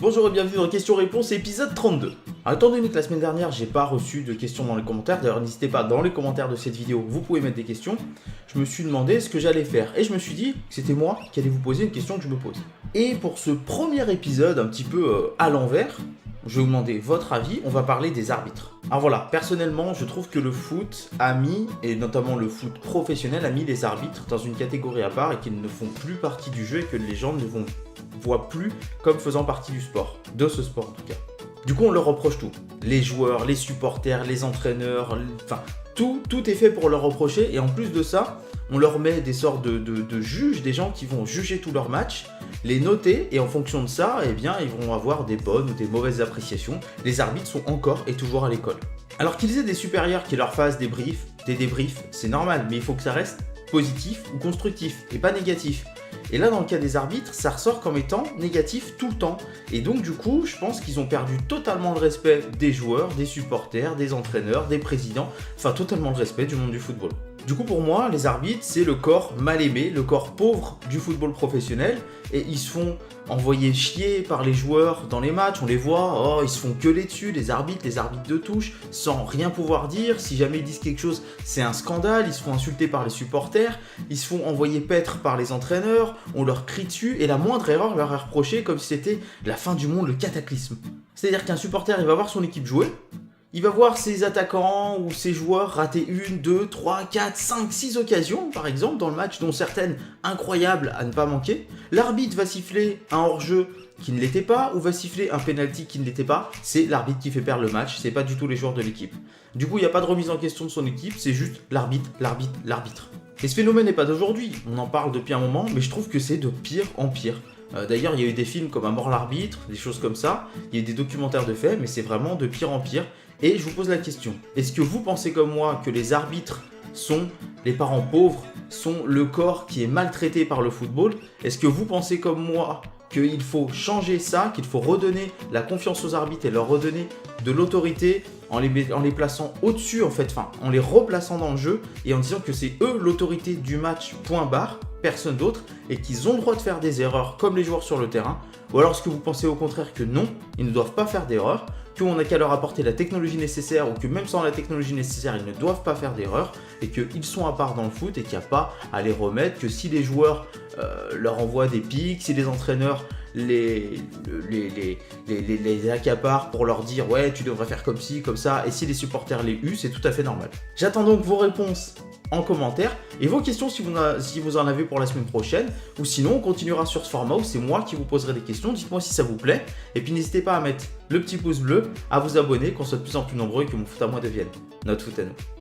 Bonjour et bienvenue dans Questions-Réponses épisode 32. Alors, étant donné que la semaine dernière j'ai pas reçu de questions dans les commentaires, d'ailleurs n'hésitez pas dans les commentaires de cette vidéo, vous pouvez mettre des questions, je me suis demandé ce que j'allais faire et je me suis dit que c'était moi qui allais vous poser une question que je me pose. Et pour ce premier épisode un petit peu à l'envers, je vais vous demander votre avis, on va parler des arbitres. Alors voilà, personnellement je trouve que le foot a mis, et notamment le foot professionnel a mis les arbitres dans une catégorie à part et qu'ils ne font plus partie du jeu et que les gens ne voient plus comme faisant partie du sport, de ce sport en tout cas. Du coup on leur reproche tout, les joueurs, les supporters, les entraîneurs, enfin tout est fait pour leur reprocher et en plus de ça, on leur met des sortes de juges, des gens qui vont juger tous leurs matchs, les noter et en fonction de ça, eh bien, ils vont avoir des bonnes ou des mauvaises appréciations. Les arbitres sont encore et toujours à l'école. Alors qu'ils aient des supérieurs qui leur fassent des débriefs, c'est normal, mais il faut que ça reste positif ou constructif et pas négatif. Et là, dans le cas des arbitres, ça ressort comme étant négatif tout le temps. Et donc, du coup, je pense qu'ils ont perdu totalement le respect des joueurs, des supporters, des entraîneurs, des présidents, enfin totalement le respect du monde du football. Du coup, pour moi, les arbitres, c'est le corps mal aimé, le corps pauvre du football professionnel. Et ils se font envoyer chier par les joueurs dans les matchs. On les voit, ils se font gueuler dessus, les arbitres de touche, sans rien pouvoir dire. Si jamais ils disent quelque chose, c'est un scandale. Ils se font insulter par les supporters. Ils se font envoyer paître par les entraîneurs. On leur crie dessus. Et la moindre erreur leur est reprochée comme si c'était la fin du monde, le cataclysme. C'est-à-dire qu'un supporter, il va voir son équipe jouer. Il va voir ses attaquants ou ses joueurs rater 1, 2, 3, 4, 5, 6 occasions, par exemple, dans le match, dont certaines incroyables à ne pas manquer. L'arbitre va siffler un hors-jeu qui ne l'était pas, ou va siffler un penalty qui ne l'était pas. C'est l'arbitre qui fait perdre le match, c'est pas du tout les joueurs de l'équipe. Du coup, il n'y a pas de remise en question de son équipe, c'est juste l'arbitre. Et ce phénomène n'est pas d'aujourd'hui, on en parle depuis un moment, mais je trouve que c'est de pire en pire. D'ailleurs, il y a eu des films comme À mort l'arbitre, des choses comme ça, il y a eu des documentaires de faits, mais c'est vraiment de pire en pire. Et je vous pose la question, est-ce que vous pensez comme moi que les arbitres sont les parents pauvres, sont le corps qui est maltraité par le football? Est-ce que vous pensez comme moi qu'il faut changer ça, qu'il faut redonner la confiance aux arbitres et leur redonner de l'autorité en les plaçant au-dessus, en les replaçant dans le jeu et en disant que c'est eux l'autorité du match, point barre, personne d'autre, et qu'ils ont le droit de faire des erreurs comme les joueurs sur le terrain? Ou alors est-ce que vous pensez au contraire que non, ils ne doivent pas faire d'erreurs, qu'on n'a qu'à leur apporter la technologie nécessaire ou que même sans la technologie nécessaire, ils ne doivent pas faire d'erreurs et qu'ils sont à part dans le foot et qu'il n'y a pas à les remettre, que si les joueurs leur envoient des pics, si les entraîneurs les accaparent pour leur dire ouais tu devrais faire comme ci, comme ça, et si les supporters les huent, c'est tout à fait normal. J'attends donc vos réponses en commentaire et vos questions si vous en avez pour la semaine prochaine, ou sinon on continuera sur ce format où c'est moi qui vous poserai des questions. Dites-moi si ça vous plaît et puis n'hésitez pas à mettre le petit pouce bleu, à vous abonner, qu'on soit de plus en plus nombreux et que mon foot à moi devienne notre foot à nous.